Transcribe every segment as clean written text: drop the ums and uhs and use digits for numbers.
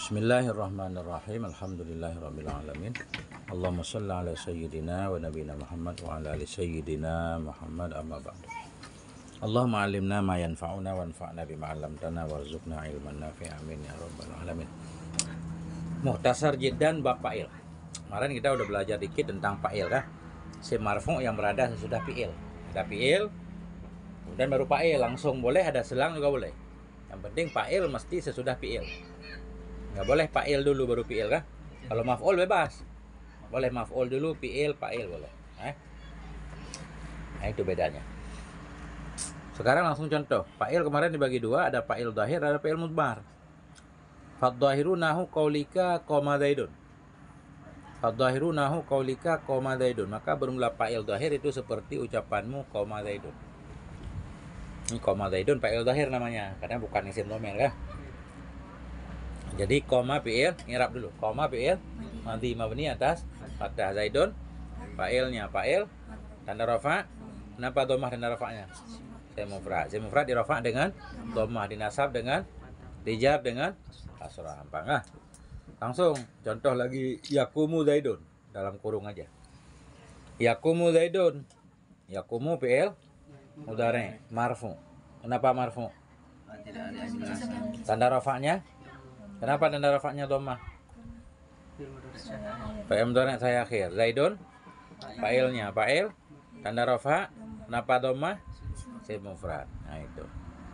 Bismillahirrahmanirrahim. Alhamdulillahirrabbilalamin. Allahumma shalli ala sayyidina wa nabiyina Muhammad wa ala ali sayyidina Muhammad amma ba'du. Allahumma alimna ma yanfa'una wanfa'na bima 'allamtana warzuqna ilman nafi'a amin ya rabbal alamin. Mukhtasar jiddan bab fa'il. Kemarin kita udah belajar dikit tentang fa'il kan? Si marfu' yang berada sesudah fi'il. Ada fi'il kemudian baru fa'il, langsung boleh, ada selang juga boleh. Yang penting fa'il mesti sesudah fi'il. Nggak boleh fa'il dulu baru fi'il kan? Kalau maf'ul bebas. Boleh maf'ul dulu, fi'il, fa'il boleh. Nah, itu bedanya. Sekarang langsung contoh. Fa'il kemarin dibagi dua, ada fa'il dhahir, ada fa'il mudmar. Fadhahiru nahu qaulika qoma zaidun. Fadhahiru nahu qaulika qoma zaidun. Maka bermula fa'il dhahir itu seperti ucapanmu qoma zaidun. Ini qoma zaidun fa'il dhahir namanya, karena bukan isim dhamir kan? Jadi koma fi'il, i'rab dulu. Koma fi'il madhi mabni atas fathah. Zaidun fa'ilnya fa'il, tanda rafa'. Kenapa dhammah tanda rafa'nya? Saya mufrad di rafa' dengan dhammah, dinasab dengan, dijar dengan kasrah. Gampang ah. Langsung contoh lagi, yakumu zaidun, dalam kurung aja. Yakumu zaidun. Yakumu fi'il mudhari' marfu'. Kenapa marfu'? Tanda rafa'nya? Kenapa tanda rafa'nya dhammah? Fa'il mudhari' saya akhir. Zaidun fa'ilnya fa'il, tanda rafa'. Kenapa dhammah? Isim mufrad. Nah itu.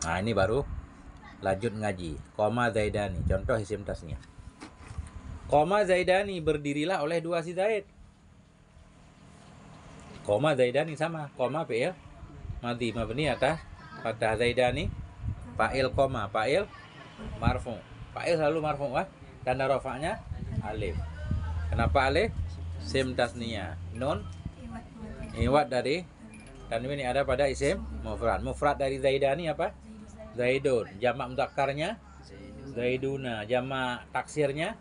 Nah ini baru lanjut ngaji. Qoma zaidani, contoh isim tasniyah. Qoma zaidani, berdirilah oleh dua si Zaid. Qoma zaidani sama. Qoma fi'il madhi mabni atas fathah. Zaidani fa'il, qoma fa'il marfu'. Fa'il selalu marfu' kan? Tanda rafa'nya alif. Kenapa alif? Isim tasniyah. Nun iwad dari tanwin yang ada pada isim mufrad. Mufrad dari zaidani apa? Zaidun. Jamak mudzakarnya zaiduna. Jamak taksirnya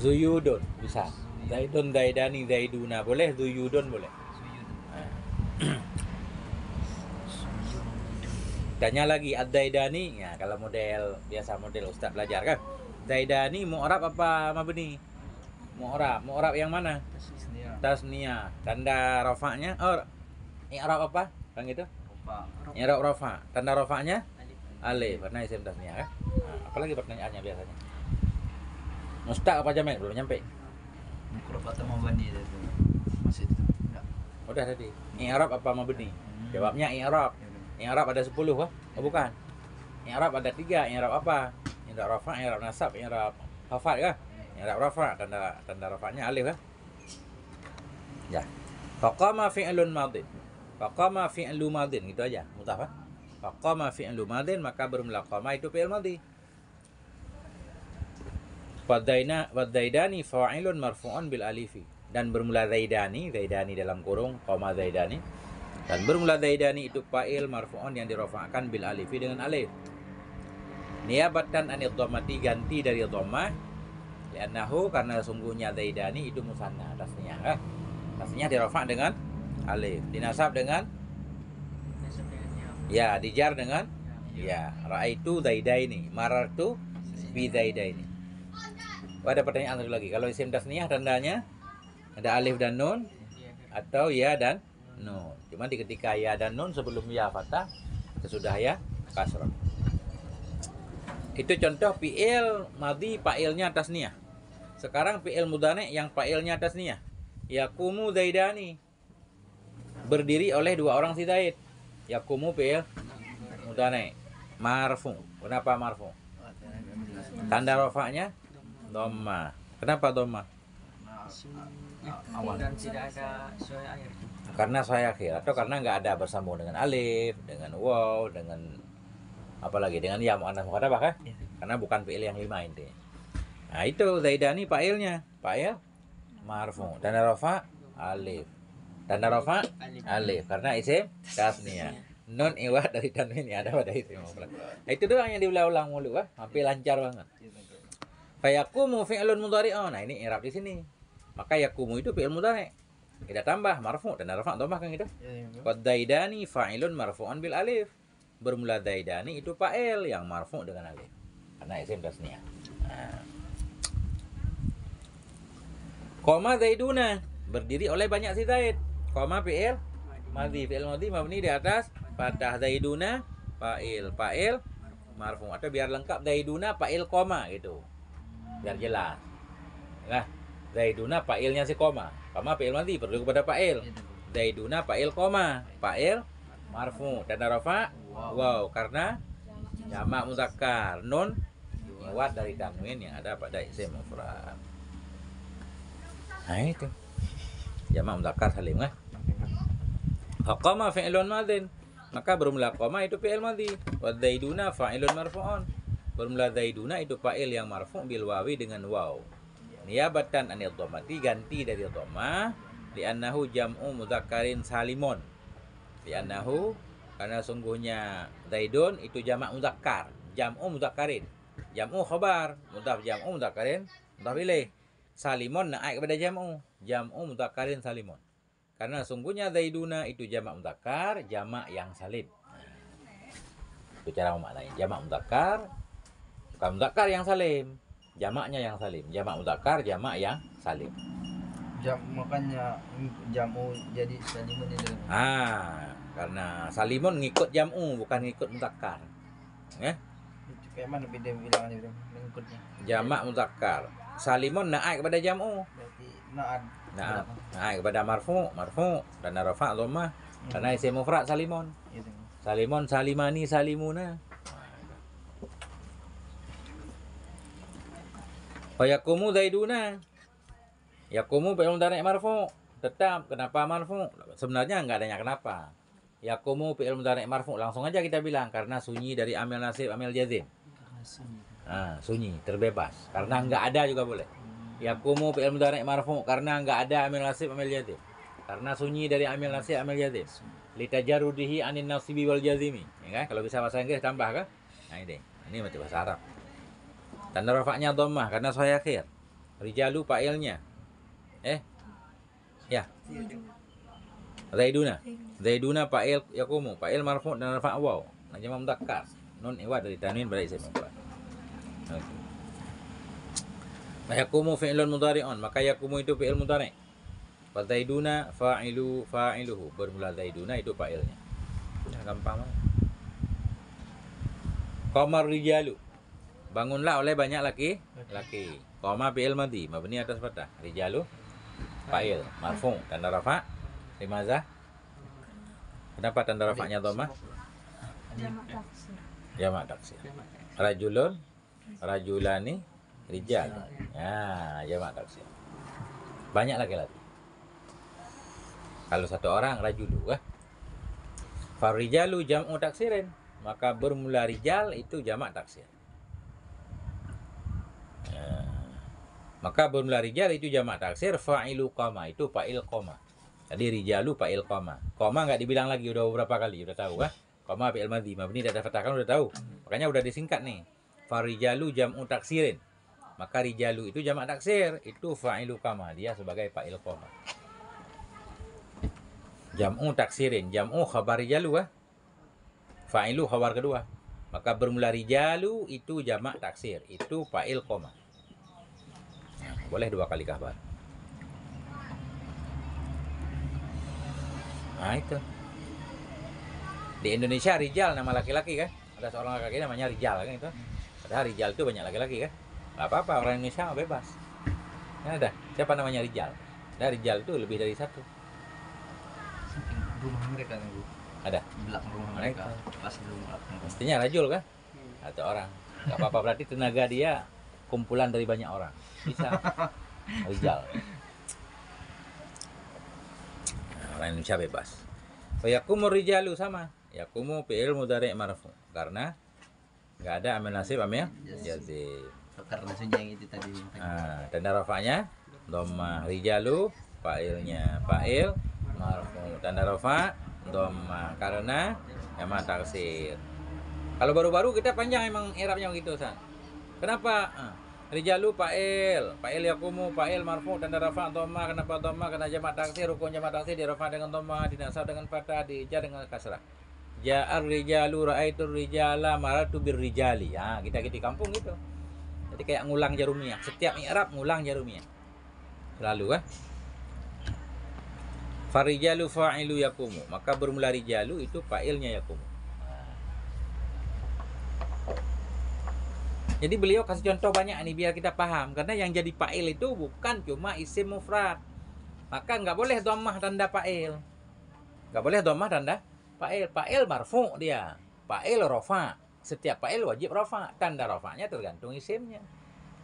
zuyudun. Bisa. Zaidun, zaidani, zaiduna boleh, zuyudun boleh. Tanya lagi ad-daidani, ya kalau model biasa, model ustaz belajar kan. Daidani mu'rab apa mabni? Mu'rab yang mana? Tasniyah. Tanda rafa'nya i'rab apa? Kan gitu? I'rab rafa'. Tanda rafa'nya alif, karena isim tasniyah kan. Nah, apalagi pertanyaannya biasanya. Mustaq apa jamak? Belum nyampe. Mukrab atau mabni itu. Masih itu. Enggak. Udah tadi. I'rab apa mabni? Jawabnya i'rab. I'rab ada 10 kah? Oh bukan. I'rab ada 3. I'rab apa? I'rab rafa', i'rab nasab, i'rab khafad kah? I'rab rafa', tanda rafa'nya alif kah? Ya. Faqama fi'lun madin. Faqama fi'lu madin, gitu aja. Mudhaf ah. Faqama fi'lu madin, maka bermula qama itu fi'il madhi. Wadzaidani fa'ilun marfu'un bil alifi. Dan bermula zaidani dalam kurung qama zaidani. Dan bermula zaidani itu fa'il marfu'un yang dirafa'kan bil alifi dengan alif. Niyabatan anid dhammati, ganti dari dhammah. Li'annahu, karena sungguhnya zaidani itu musanna, tasniyah. Tasniyah dirafa' dengan alif, dinasab dengan ya, dijar dengan ya. Ra'aitu zaidaini, marartu bi zaidaini. Ada pertanyaan satu lagi. Kalau isim tasniyah tandanya ada alif dan nun atau ya dan nun. Cuma di ketika ya dan nun sebelum ya fathah, sesudah ya kasrah. Itu contoh fi'il madhi fa'ilnya tasniyah. Sekarang fi'il mudhari' yang fa'ilnya tasniyah. Yaqumu zaidani, berdiri oleh dua orang si Zaid. Yaqumu fi'il mudhari' marfu'. Kenapa marfu'? Tanda rafa'nya dhammah. Kenapa dhammah? Awal dan tidak ada soal akhir. Karena saya akhir, atau karena nggak ada bersambung dengan alif, dengan waw, dengan apalagi dengan ya muannats muqaddamah kan? Karena bukan fi'il yang 5 intinya. Nah itu zaidani fa'ilnya, fa'il marfu'. Tanda rafa' alif. Tanda rafa' alif karena isim tasniyah. Nun iwad dari tanwin yang ada pada isim mufrad. Nah, itu doang yang diulang-ulang mulu kan? Hampir lancar banget. Fayaqumu fi'lun mudhari'un. Nah ini i'rab di sini. Maka yaqumu itu fi'il mudhari'. Kita tambah marfu', tanda rafa' dhammah kan gitu. Wadzaidani fa'ilun marfu'un bil alif. Bermula zaidani itu fa'il yang marfu' dengan alif. karena isim tasniyah. Nah. Koma Zaiduna, berdiri oleh banyak si Zaid. Koma fi'il madhi, fi'il madhi mabni di atas fathah. Zaiduna fa'il, fa'il marfu, atau biar lengkap Zaiduna fa'il koma gitu, biar jelas. Nah, Zaiduna fa'ilnya si koma fi'il madhi perlu kepada fa'il. Zaiduna fa'il koma, fa'il marfu, tanda rafa wow karena jamak mudzakkar, nun lewat dari tanwin yang ada pada isim mufrad. Nah itu jamak mudzakkar salim kan. Aqama fi'lun madhin, maka bermula qama itu fi'il madhi. Wa zaiduna fa'ilun marfu'un, bermula zaiduna itu fa'il yang marfu' bil wawi dengan waw. Niyabatan anil dhammati, ganti dari dhammah. Li'annahu jam'u mudzakkarin salimun, li'annahu karena sungguhnya zaidun itu jamak mudzakkar, jam'u mudzakkarin, jam'u khabar, mudhaf jam'u mudzakkarin mudhaf ilaih. Salimun naik kepada jam'u mudzakkarin salimun. Karena sungguhnya zaiduna itu jamak mudzakkar, jamak yang salim. Itu cara memaknai jamak mudzakkar, bukan mudzakkar yang salim, jamaknya yang salim. Jamak mudzakkar, jamak yang salim. Makanya jamu jadi salimun itu. Karena salimun ngikut jam'u bukan ngikut mudzakkar. Ya? Itu kayak mana beda bilangannya bro? Mengikutnya. Jamak mudzakkar. Salimun naik kepada jam'u. Berarti na'an. Naik kepada marfu, dan rafa dhammah. Karena isim mufrad salimun. Gitu. Salimun, salimani, salimuna. Wa yaqumu zaiduna. Yaqumu fi'il mudhari' marfu. Tetap kenapa marfu? Sebenarnya enggak adanya kenapa. Yaqumu fi'il mudhari' marfu. Langsung aja kita bilang karena sunyi dari amil nasib, amil jazim. Sunyi, terbebas. Karena enggak ada juga boleh. Yaqumu fi'il mudhari' marfu karena enggak ada amil nasib, amil jazim. Karena sunyi dari amil nasib, amil jazim. Litajarrudihi anin nasibi wal jazimi. Ya kan? Kalau bisa bahasa Inggris tambah kan? Nah ini macam bahasa Arab. Tanda rafa'nya dhammah karena sahih akhir. Rijalu fa'ilnya. Ya. Zaiduna fa'il yaqumu, fa'il marfu dan rafa' waw. Nah jamak mudzakkar. Nun iwad dari tanwin pada isim mufrad. Yaqumu fi'lun mudhari'un, maka yaqumu itu fi'il mudhari'. Wa zaiduna fa'iluhu, bermula zaiduna itu fa'ilnya. Sudah gampang banget. Qamar rijalu, bangunlah oleh banyak laki-laki. Qama fi'il madhi mabni atas fathah. Rijalu fa'il marfu tanda rafa' limaza? Kenapa tanda rafa'nya dhammah? Jamak taksir. Rajulun, rajulani, rijal. Ya, jamak taksir. Banyak laki-laki. Kalau satu orang rajulu, Farijalu jam'u taksirin, maka bermula rijal itu jamak taksir. Maka bermula rijal itu jamak taksir, fa'ilu qama itu fa'il qama. Jadi rijalu fa'il qama. Qama enggak dibilang lagi, udah beberapa kali, udah tahu kan? Qama fi'il madhi mabni ada fathah kan udah tahu. Makanya udah disingkat nih. Farijalu jam'u taksirin. Maka rijalu itu jamak taksir, itu fa'ilu qama, dia sebagai fa'il qama. Jam'u taksirin, jam'u khabar rijalu fa'ilu khabar kedua. Maka bermula rijalu itu jamak taksir, itu fa'il qama. Boleh dua kali khabar. Nah itu. Di Indonesia rijal nama laki-laki kan? Ada seorang laki-laki namanya rijal kan itu. Padahal rijal itu banyak laki-laki kan? Gak apa-apa, orang Indonesia bebas. Kan ada. Siapa namanya rijal? Ada rijal itu lebih dari satu. Rumah mereka nih Bu. Ada. Belakang rumah mereka. Pas rumah. Mestinya rajul kan? Atau orang. Gak apa-apa, berarti tenaga dia kumpulan dari banyak orang. Bisa. Rijal. Nah, orang Indonesia bebas. Yaqumu rijalu sama. Yaqumu fi'il mudhari' marfu. Karena nggak ada amil nasib, amil jazim. Karena sunyi yang itu tadi. Tanda rafa'nya dhammah. Rijalu fa'ilnya fa'il marfu. Tanda rafa' dhammah karena jamak taksir. Kalau baru-baru kita panjang emang i'rabnya begitu, San. Kenapa? Rijalu fa'il yaqumu fa'il marfu tanda rafa' dhammah. Kenapa dhammah? Karena jamak taksir, rukun jamak taksir di rafa' dengan dhammah, dinasab dengan fathah, dijar dengan kasrah. Ja'ar rijalu ra'aitur rijala marartu birrijali. Ah, kita di kampung gitu. Jadi kayak ngulang jarumiyah. Setiap i'rab ngulang jarumiyah. Selalu Farijalu fa'ilu yakumu. Maka bermula rijalu itu fa'ilnya yakumu. Jadi beliau kasih contoh banyak nih biar kita paham. Karena yang jadi fa'il itu bukan cuma isim mufrad. Maka nggak boleh dhammah tanda fa'il. Nggak boleh dhammah tanda fa'il. Fa'il marfu dia. Fa'il rafa. Setiap fa'il wajib rafa. Tanda rafanya tergantung isimnya.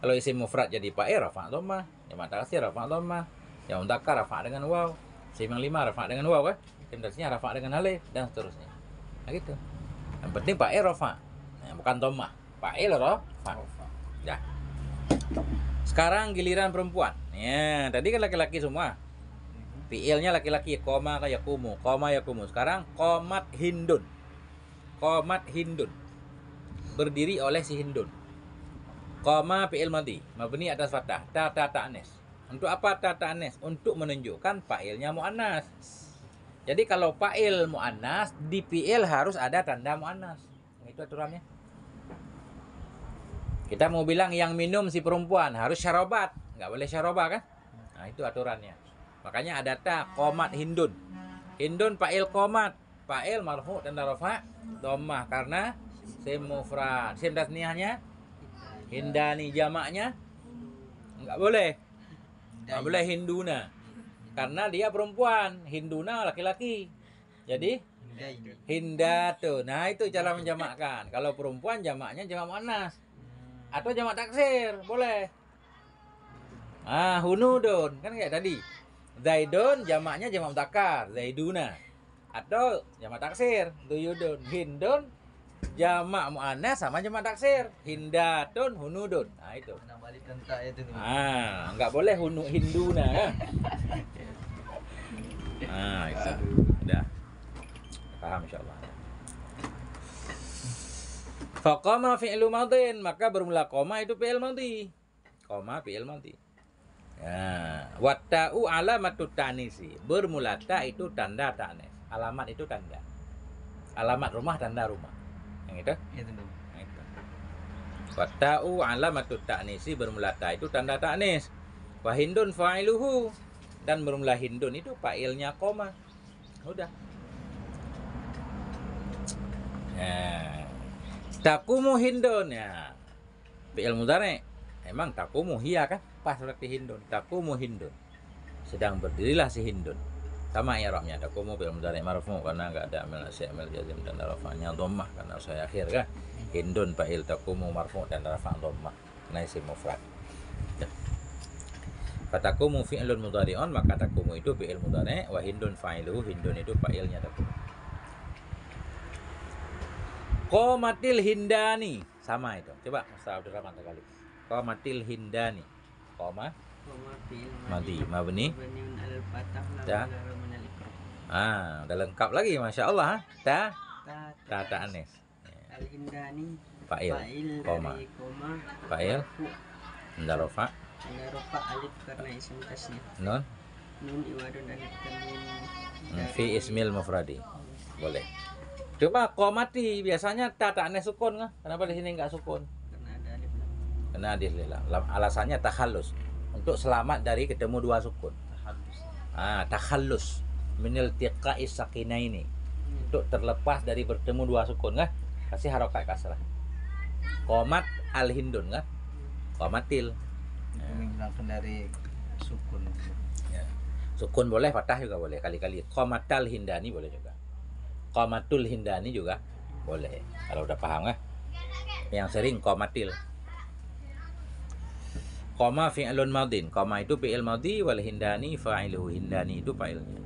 Kalau isim mufrad jadi fa'il rafa dhammah. Jamak taksir rafa dhammah. Yang mudzakkar rafa dengan waw. Isim yang 5 rafa dengan waw Isim tasniah rafa dengan alif dan seterusnya. Nah gitu. Yang penting fa'il rafa. Nah, bukan dhammah. Fa'il rafa. Ya. Sekarang giliran perempuan. Ya, tadi kan laki-laki semua. Fi'ilnya laki-laki, koma yakumu, koma yakumu. Sekarang komat hindun. Komat hindun. Berdiri oleh si Hindun. Koma fi'il madhi, mabni atas fathah, ta ta'anis. Untuk apa ta ta'anis? Untuk menunjukkan fa'ilnya muannas. Jadi kalau fa'il muannas, di fi'il harus ada tanda muannas. Itu aturannya. Kita mau bilang yang minum si perempuan harus syarabat, nggak boleh syarabah kan? Nah itu aturannya. Makanya ada ta qomat hindun. Hindun fa'il qomat, fa'il marfu dan rafa dhammah karena sim mufrad. Sim tasniahnya hindani, jamaknya nggak boleh. Nggak boleh hinduna. Karena dia perempuan, hinduna laki-laki. Jadi hindatu. Nah itu cara menjamakkan. Kalau perempuan jamaknya jamak muannas. Atau jamak taksir, boleh. Hunudun, kan kayak tadi. Zaidun jamaknya jamak mudzakkar, zaiduna. Atau jamak taksir, duyudun. Hindun jamak muannas sama jamak taksir, hindatun, hunudun. Nah itu. Nah, balik tentang itu nih. Enggak boleh hinduna kan? Itu. Udah. Paham insyaallah. Faqama fi'lu madhin, maka bermula koma itu fi'il madhi. Koma fi'il madhi. Ya, watta'u alamatut ta'nisi. Bermula ta itu tanda ta'nis. Alamat itu tanda. Alamat rumah tanda rumah. Yang itu? Itu tuh. Yang itu. Watta'u alamatut ta'nisi, bermula ta itu tanda ta'nis. Wa hindun fa'iluhu, dan bermula hindun itu fa'ilnya koma. Udah. Takumu hindun ya. Fi'il mudhari. Emang takumu hiya kan? Pas berarti hindun. Takumu hindun. Sedang berdirilah si Hindun. Sama i'rabnya. Takumu fi'il mudhari marfu karena enggak ada amil nasib, amil jazim dan rafa'nya dhammah karena saya akhir kan. Hindun fa'il, takumu marfu dan rafa' dhammah. Nah isim mufrad. Fatakumu fi'ilun mudhari'un, maka takumu itu fi'il mudhari' wa hindun fa'iluhu, hindun itu fa'ilnya takumu. Qomatil hindani, sama itu. Coba Ustaz Abdul Rahman sekali. Qomatil hindani. Qoma madhi mabni. Ya. Udah lengkap lagi, masya Allah. Ta ta'anis. Al hindani Fa'il. Qoma. Fa'il. Ndarofa. Ndarofa alif karena isim tasnya. Nun. Nun iwadun alif tanwin. Fi ismil mufradi. Boleh. Cuma qomati biasanya ta ta'anis sukun kan? Kenapa di sini enggak sukun? Karena ada alif. Karena lam. Alasannya takhallus, untuk selamat dari ketemu dua sukun. Takhallus minil tiqa'is sakinaini, untuk terlepas dari bertemu dua sukun kan? Kasih harokat kasrah. Qomat al hindun kan? Qomatil. Menghilangkan dari sukun. Ya. Sukun boleh, fathah juga boleh kali-kali. Qomatal hindani boleh juga. Qomatul hindani juga boleh. Kalau udah paham kan? Yang sering qomatil. Qoma fi'lun madin. Qoma itu fi'il madhi, wal hindani fa'iluhu. Hindani itu fa'ilnya.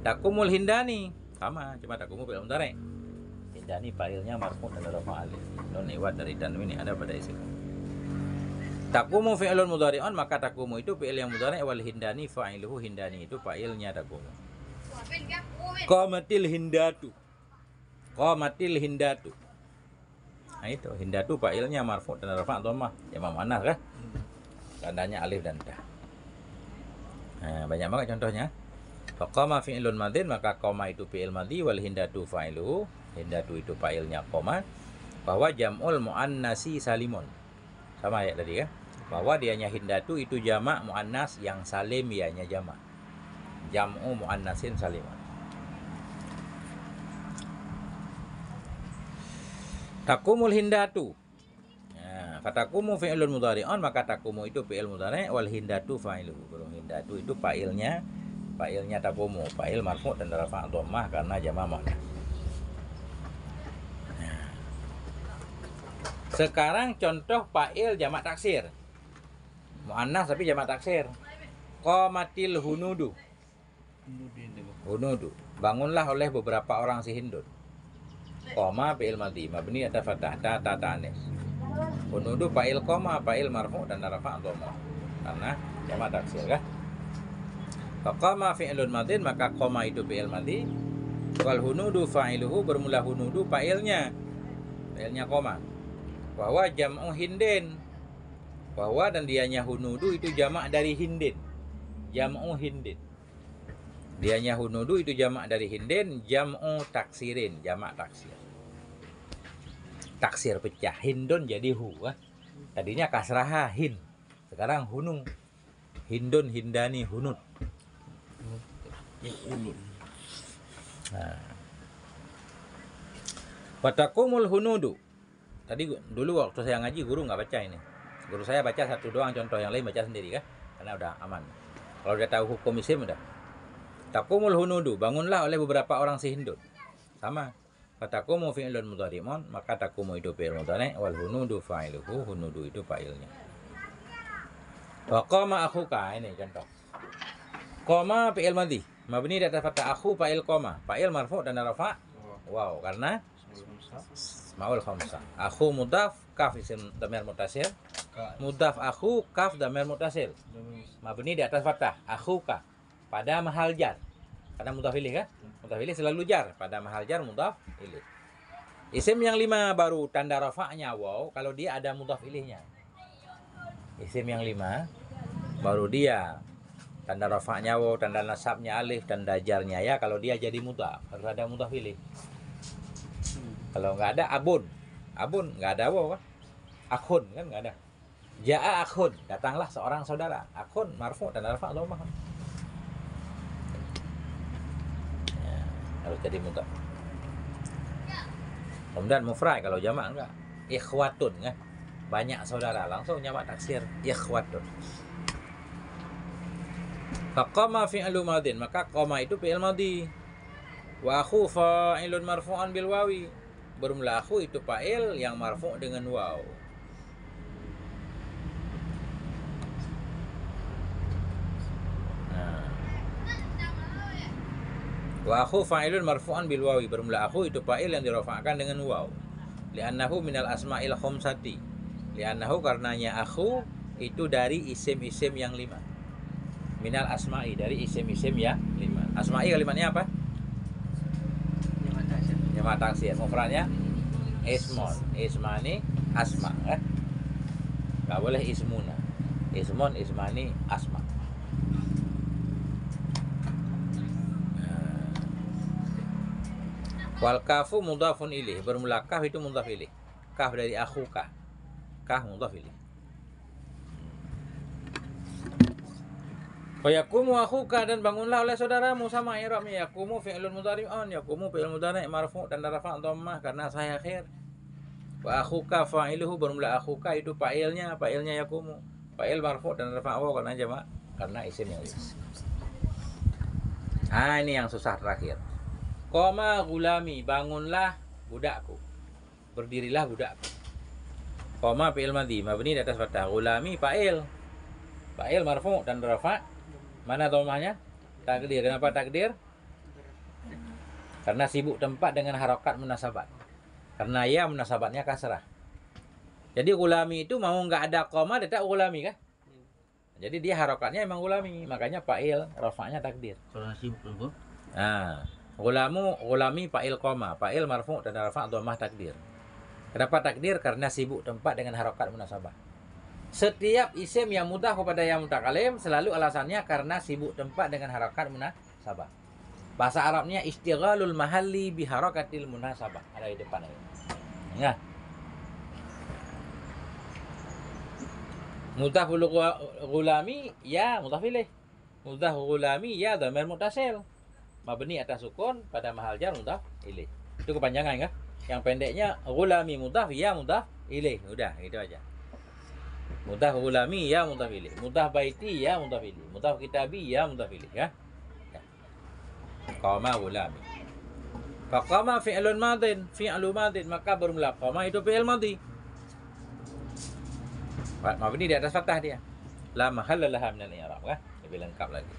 Takumul hindani, sama, cuma takumu fi'il mudhari'. Hindani fa'ilnya marfu' dan rafa' alif. Nun iwad dari tanwin ada pada isim. Takumu fi'lun mudhari'un, maka takumu itu fi'il yang mudhari', wal hindani fa'iluhu. Hindani itu fa'ilnya takumu. Qamatil hindatu. Qamatil hindatu. Nah itu, hindatu fa'ilnya marfu' dan rafa' dhammah. Ya muannas kan? Tandanya alif dan ta. Nah, banyak banget contohnya. Faqama fi'ilun madhin, maka qama itu fi'il madhi, wal hindatu fa'iluhu. hindatu itu fa'ilnya koma, bahwa jam'ul muannasi salimun. Sama ya tadi kan? Bahwa dianya hindatu itu jamak muannas yang salim ianya jamak. Jam'u muannasin salimun. Takumul hindatu. Nah, fatakumu fi'lun mudhari'un, maka takumu itu fi'il mudhari' wal hindatu fa'iluhu. Kalau hindatu itu fa'ilnya takumu, fa'il marfu' dan rafa' dhammah karena jamak muannas. Sekarang contoh fa'il jamak taksir. Muannas tapi jamak taksir. Qamatil hunudu. Hunudu. Bangunlah oleh beberapa orang si Hindun. Qama fi'il madhi mabni atas fathah ta ta'anis. Hunudu fa'il qama, fa'il marfu' dan rafa' dhammah. Karena jamak taksir kan? Qama fi'ilun madhin, maka qama itu fi'il madhi. Wal hunudu fa'iluhu, bermula hunudu fa'ilnya. Fa'ilnya qama. Bahwa jam'u hindin, bahwa dan dianya hunudu itu jamak dari hindin. Jam'u hindin, dianya hunudu itu jamak dari hindin. Jam'u taksirin, jamak taksir. Taksir pecah, hindun jadi hu. Tadinya kasraha hin, sekarang hunu. Hindun, hindani, hunud. Nah. Watakumul hunudu. Tadi dulu waktu saya ngaji guru nggak baca ini. Guru saya baca satu doang, contoh yang lain baca sendiri kan? Karena udah aman. Kalau udah tahu hukum isim udah. Takumul hunudu, bangunlah oleh beberapa orang si Hindun. Sama. Fatakumu fi'lun mudhari'un, maka takumu itu fi'il mudhari' wal hunudu fa'iluhu, hunudu itu fa'ilnya. Wa qama akhuka, ini contoh. Qama fi'il madhi, mabni di atas fathah, akhu fa'il qama, fa'il marfu' dan rafa'. Wow, karena Maul khamsah. Akhu mudaf, kaf isim dhamir muttasil. Mudaf akhu, kaf dhamir muttasil. Mabni di atas fathah. Akhuka pada mahal jar. Karena mudaf ilih kan? Mudaf ilih selalu jar. Pada mahal jar mudaf ilih. Isim yang 5 baru tanda rafa'nya waw kalau dia ada mudaf ilihnya. Isim yang 5 baru dia tanda rafa'nya waw, tanda nasabnya alif, tanda jarnya ya kalau dia jadi mudaf. Harus ada mudaf ilih. Kalau nggak ada abun nggak ada waw kan? Akhun kan nggak ada. Ja'a akhun, datanglah seorang saudara. Akhun marfu' dan rafa' dhammah. Ya, harus jadi mudhaf. Kemudian mufrad kalau jamak enggak. Ikhwatun kan? Banyak saudara, langsung jamak taksir ikhwatun. Faqama fi'lu madin, maka qama itu fi'il madhi. Wa akhu fa'ilun marfu'an bil wawi. Bermula akhu itu fa'il yang marfu' dengan waw. Nah. Wa akhu fa'ilun marfu'an bil wawi. Bermula akhu itu fa'il yang dirafa'kan dengan waw. Li'annahu minal asma'il khamsati. Li'annahu karenanya akhu itu dari isim-isim yang 5. Minal asma'i, dari isim-isim yang 5. Asma'i kalimatnya apa? Jamak taksir. Mufradnya ismun, ismani, asma kan? Nggak boleh ismuna. Ismun, ismani, asma. Wal kafu mudhafun ilaih. Bermula kaf itu mudhaf ilaih. Kaf dari akhuka. Kaf mudhaf ilaih. Wa yaqumu akhuka, dan bangunlah oleh saudaramu. Sama i'rabnya yaqumu fi'lun mudhari'un, yaqumu fi'il mudhari' marfu' dan rafa' dhammah karena saya akhir. Wa akhuka fa'iluhu, bermula akhuka itu fa'ilnya yaqumu. Fa'il marfu' dan rafa' waw karena jamak, karena isim yang lain. Ah, ini yang susah terakhir. Qama gulami, bangunlah budakku. Berdirilah budakku. Qama fi'il madhi mabni di atas fathah, gulami fa'il. Fa'il marfu' dan rafa'. Mana dhammahnya? Takdir. Kenapa takdir? Karena sibuk tempat dengan harokat munasabat. Karena ya munasabatnya kasrah. Jadi gulami itu mau nggak ada koma tetap gulami kan? Jadi dia harokatnya emang gulami. Makanya fa'il, rafa'nya takdir. Kalau sibuk tuh, Nah, gulami fa'il koma. Fa'il marfu' dan rafa' dhammah takdir. Kenapa takdir? Karena sibuk tempat dengan harokat munasabah. Setiap isim yang mudhaf kepada yang mutakalim selalu alasannya karena sibuk tempat dengan harakat munasabah. Bahasa Arabnya istighalul mahalli biharakatil munasabah. Ada di depan ini. Ya. Mudhaful ghulami ya mudhaf ilaih. Mudhaf ghulami ya dhamir muttasil. Mabni atas sukun pada mahal jar mudhaf ilaih. Itu kepanjangan kan? Yang pendeknya ghulami mudhaf ya mudhaf ilaih. Udah, itu aja. Mudhaf ghulami ya mudhaf ilaih. Mudhaf baiti ya mudhaf ilaih. Mudhaf kitabi ya mudhaf ilaih ya. Qama ghulami. Faqama fi'lun madin, fi'lu madin, maka bermula qama itu fi'il madhi. Mabni di atas fathah dia. La mahalla laha min al-i'rab kan? Lebih lengkap lagi.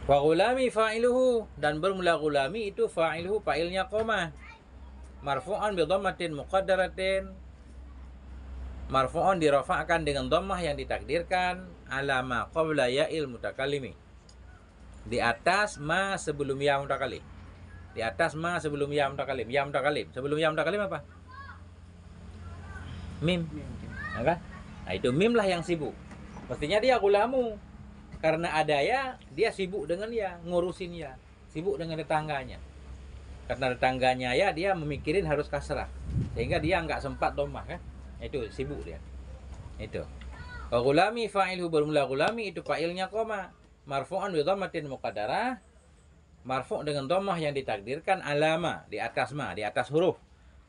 Wa ghulami fa'iluhu, dan bermula ghulami itu fa'iluhu, fa'ilnya qama. Marfu'an bi dhammatin muqaddaratin. Marfu'an dirafa'kan dengan dhammah yang ditakdirkan alama qabla ya'il mutakallimi. Di atas ma sebelum ya mutakallim. Di atas ma sebelum ya mutakallim. Ya mutakallim. Sebelum ya mutakallim apa? Mim. Apa? Nah, itu mim lah yang sibuk. Pastinya dia gulamu. Karena ada ya, dia sibuk dengan ya, ngurusin ya. Sibuk dengan tetangganya. Karena tetangganya ya, dia memikirin harus kasrah. Sehingga dia nggak sempat dhammah kan? Itu sibuk dia. Itu. Wa gulami fa'ilhu, bermula gulami itu fa'ilnya qama. Marfu'an bi dhammatin muqaddarah, marfu' dengan dhammah yang ditakdirkan alama di atas ma, di atas huruf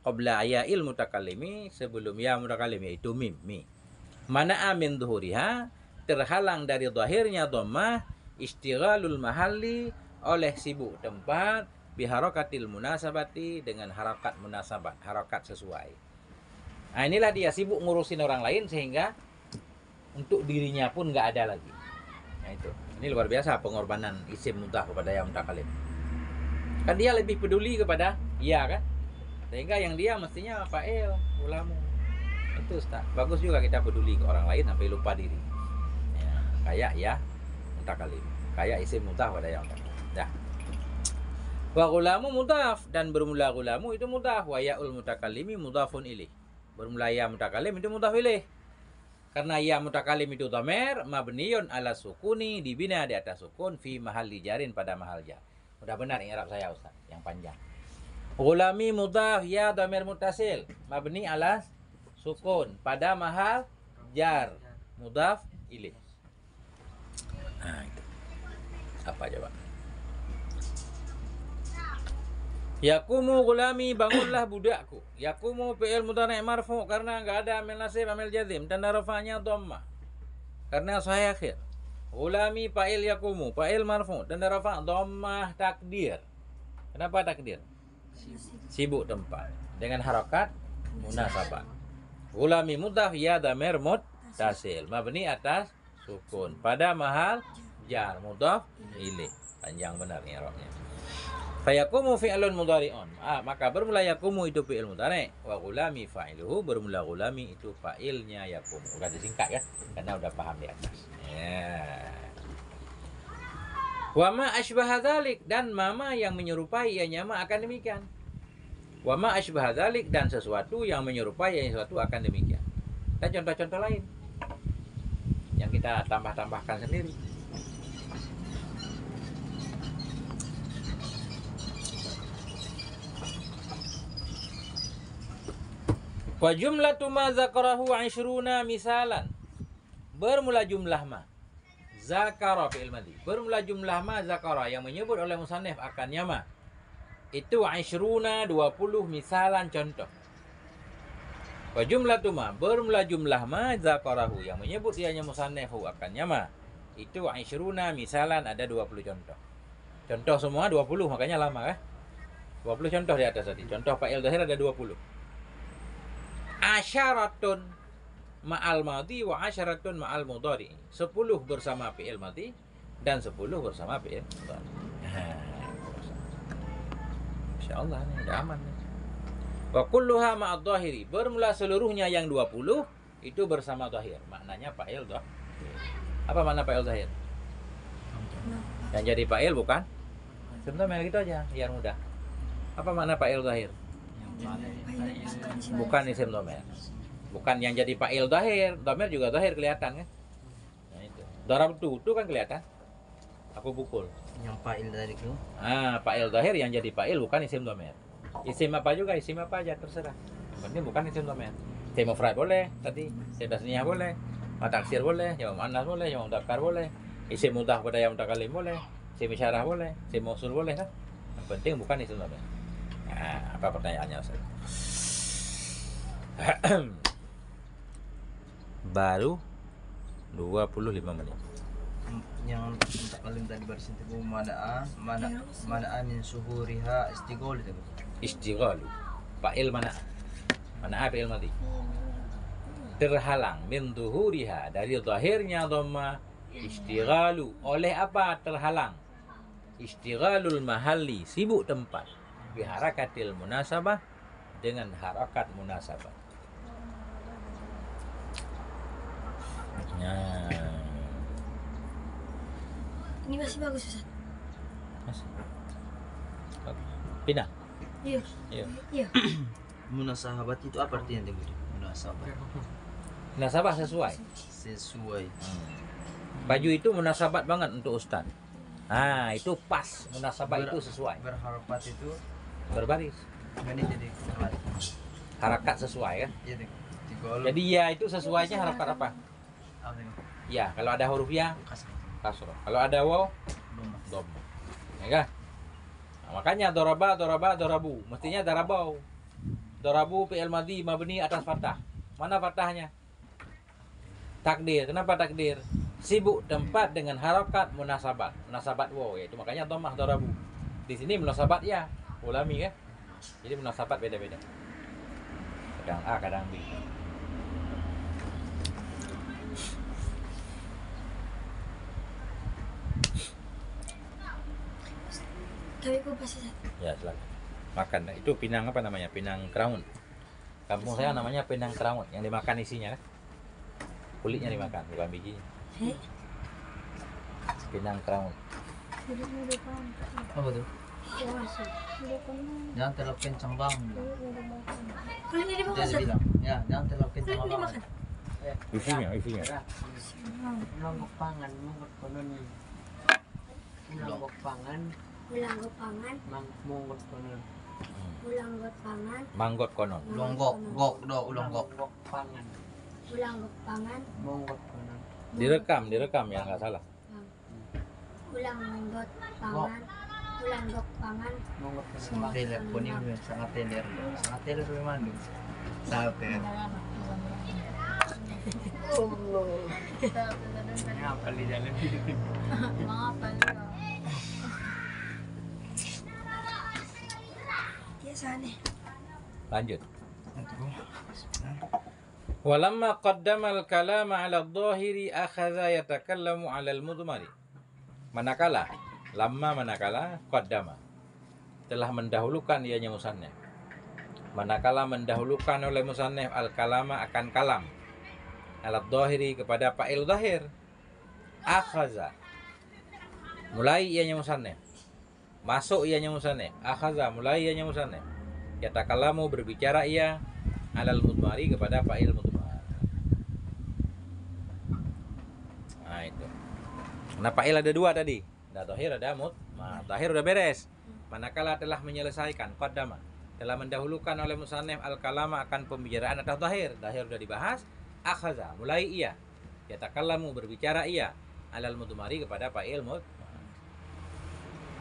qabla ya'il mutakallimi, sebelum ya mutakallim, yaitu mim, mi. Mana'a min dhuhuriha, terhalang dari zahirnya dhammah, istighalul mahalli, oleh sibuk tempat, biharakatil munasabati, dengan harakat munasabat, harakat sesuai. Nah, inilah dia sibuk ngurusin orang lain sehingga untuk dirinya pun nggak ada lagi. Nah, itu. Ini luar biasa pengorbanan isim mudhaf kepada ya mutakallim. Kan dia lebih peduli kepada ya kan? Sehingga yang dia mestinya fa'il, ulamu. Itu Ustaz. Bagus juga kita peduli ke orang lain sampai lupa diri. Ya, kayak ya mutakallim. Kayak isim mudhaf pada ya mutakallim. Dah. Wa ghulamu mudhaf, dan bermula ghulamu itu mudhaf, wa ya'ul mutakallimi mudhafun ilaih. Bermula ya mutakallim itu mudhaf ilaih. Karena ya mutakallim itu dhamir mabniyun ala sukuni, dibina di atas sukun, fi mahalli jarin, pada mahal jar. Udah benar i'rab saya Ustaz, yang panjang. Ghulami mudhaf ya dhamir muttasil mabni ala sukun pada mahal jar mudhaf ilaih. Nah, itu. Apa coba? Yakumu gulami, bangunlah budakku. Yakumu fi'il mudhari' marfu' karena enggak ada amil nasib, amil jazim, tanda rafa'nya dhammah. Karena sahih akhir. Gulami fa'il yakumu, fa'il marfu', tanda rafa' dhammah takdir. Kenapa takdir? Sibuk tempat dengan harakat munasabah. Gulami mudhaf ya dhamir muttasil mabni atas sukun pada mahal jar mudhaf ilaih. Panjang benar i'rabnya. Fayakumu fi'lun mudhari'un. Maka bermula yakumu itu fi'il mudhari', wa ghulami fa'iluhu, bermula ghulami itu fa'ilnya yakumu. Udah disingkat ya, karena udah paham di atas. Ya. Wa ma asbaha dzalik, dan mama yang menyerupai ianya ma akan demikian. Wa ma asbaha dzalik, dan sesuatu yang menyerupai ianya sesuatu akan demikian. Dan contoh-contoh lain yang kita tambah-tambahkan sendiri. Wa jumlatu ma zakarahu 20 misalan. Bermula jumlah ma. Zakara fi'il madhi. Bermula jumlah ma zakara yang menyebut oleh musannif akannya ma. Itu 20 misalan contoh. Wa jumlatu ma, bermula jumlah ma zakarahu yang menyebut dianya musannifu akannya ma. Itu 20 misalan, ada 20 contoh. Contoh semua 20, makanya lama kan? 20 contoh di atas tadi. Contoh fa'il dhahir ada 20. Asyaratun ma'al madhi wa asyaratun ma'al mudhari. 10 bersama fi'il madhi dan 10 bersama fi'il mudhari. Insyaallah nih udah aman nih. Wa kulluha ma'ad dhahiri, bermula seluruhnya yang 20 itu bersama dhahir. Maknanya fa'il dhahir. Apa makna fa'il dhahir? Yang jadi fa'il bukan? Sebentar gitu aja biar mudah. Apa makna fa'il dhahir? Bukan isim dhamir. Bukan yang jadi fa'il dhahir. Dhamir juga dhahir kelihatan kan? Nah itu. Darabtu itu kan kelihatan. aku pukul. Yang fa'il tadi tuh. Fa'il zahir yang jadi fa'il bukan isim dhamir. Isim apa juga, isim apa aja terserah. Yang penting bukan isim dhamir. Isim mufrad boleh tadi, isim tasniyah boleh, taksir boleh, jamak muannas boleh, jamak mudzakkar boleh, isim mudhaf pada yang mutakalim boleh, isim isyarah boleh, isim mausul boleh kan? Yang penting bukan isim dhamir. Nah, apa pertanyaannya Ustaz? Baru 25 menit. Yang mutakalim tadi baris itu mana'a min suhuriha istighol itu. Istighalu. Fa'il mana? Mana fa'il madhi? Terhalang min zuhuriha, dari zahirnya dhamma. Istighalu, oleh apa terhalang? Istighalul mahalli, sibuk tempat. Bi harakatil munasabah, dengan harakat munasabah. Nah, Ini masih bagus Ustaz. masih. Oke. Pindah. Iya. Iya. Iya. Munasahabat itu apa artinya tadi? Munasahabat. Munasabah sesuai. Sesuai. Baju itu munasabat banget untuk ustaz. Nah, itu pas. Munasabah itu sesuai. Berharakat itu Berbaris. ini jadi terbalik. Harakat sesuai kan? Iya deh. Tigol. Jadi ya itu sesuainya harakat apa? apa ini? Ya, kalau ada huruf ya Kasih. kasroh. Kalau ada waw Doma. dhamma. Ya kan? Nah, makanya dorabu. Mestinya darabau. Dorabu fi'il madhi mabni atas fathah. Mana fathahnya? Takdir. Kenapa takdir? Sibuk tempat dengan harakat munasabat. Munasabat waw yaitu makanya dhammah dorabu. Di sini munasabat ya, ulami kan? Jadi munasabat beda-beda. Kadang A, kadang B. Tapi kok pas Ustaz. Ya, silakan. Makan. Itu pinang apa namanya? Pinang keraun. Kampung saya namanya pinang keraun, yang dimakan isinya kan? Kulitnya dimakan, bukan bijinya. Pinang keraun. Apa tuh? Jangan terlalu kencang bang. Kulitnya dimakan Dia Ustaz. bilang, ya jangan terlalu kencang Kulitnya bang. dimakan. Isinya. Lombok pangan, monggot konon. Lombok pangan, Ulang pangan, monggot konon. ulang pangan, Manggot konon. Longgok, gok, do, ulong gok. Lombok pangan, ulang pangan, monggot konon. Direkam ya nggak salah. ulang pangan, ulang pangan, Monggot konon. Sangat telepon ini, sangat teler memang. Sangat teler. Ngapal di dalam. biasa nih. Lanjut. Walamma qaddama al-kalama 'ala adh-dhahiri akhadha yatakallamu 'ala al-mudmari. Manakala qaddama telah mendahulukan ianya musannaf. Manakala mendahulukan oleh musannaf al-kalama akan kalam 'ala adh-dhahiri kepada fa'il zahir. Akhadha mulai ianya musannaf. Masuk ianya musannaf. Akhadha mulai ianya musannaf. Yatakallamu berbicara ia 'alal mudmari kepada fa'il mudmar. Nah itu. Nah fa'il ada dua tadi. Ada zahir, ada mudmar. Zahir udah beres. Manakala telah menyelesaikan qaddama, telah mendahulukan oleh musannaf al-kalama akan pembicaraan atas zahir. Zahir sudah dibahas. Akhadha mulai ia. Yatakallamu berbicara ia 'alal mudmari kepada fa'il mudmar.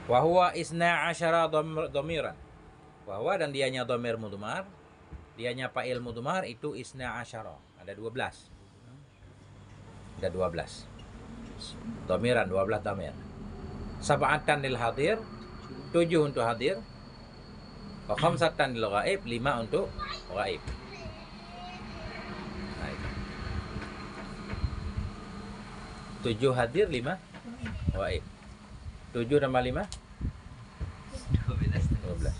Wa huwa isna asyara dhamiran. Bahwa dan dianya dhamir mudmar, dianya fa'il mudmar itu isna asyara, ada 12. Ada 12. Dhamiran 12 dhamir. Sab'atan lil hadir, 7 untuk hadir. Wa khamsatan lil ghaib, 5 untuk ghaib. Nah, itu. 7 hadir, 5 ghaib. 7 tambah 5 12.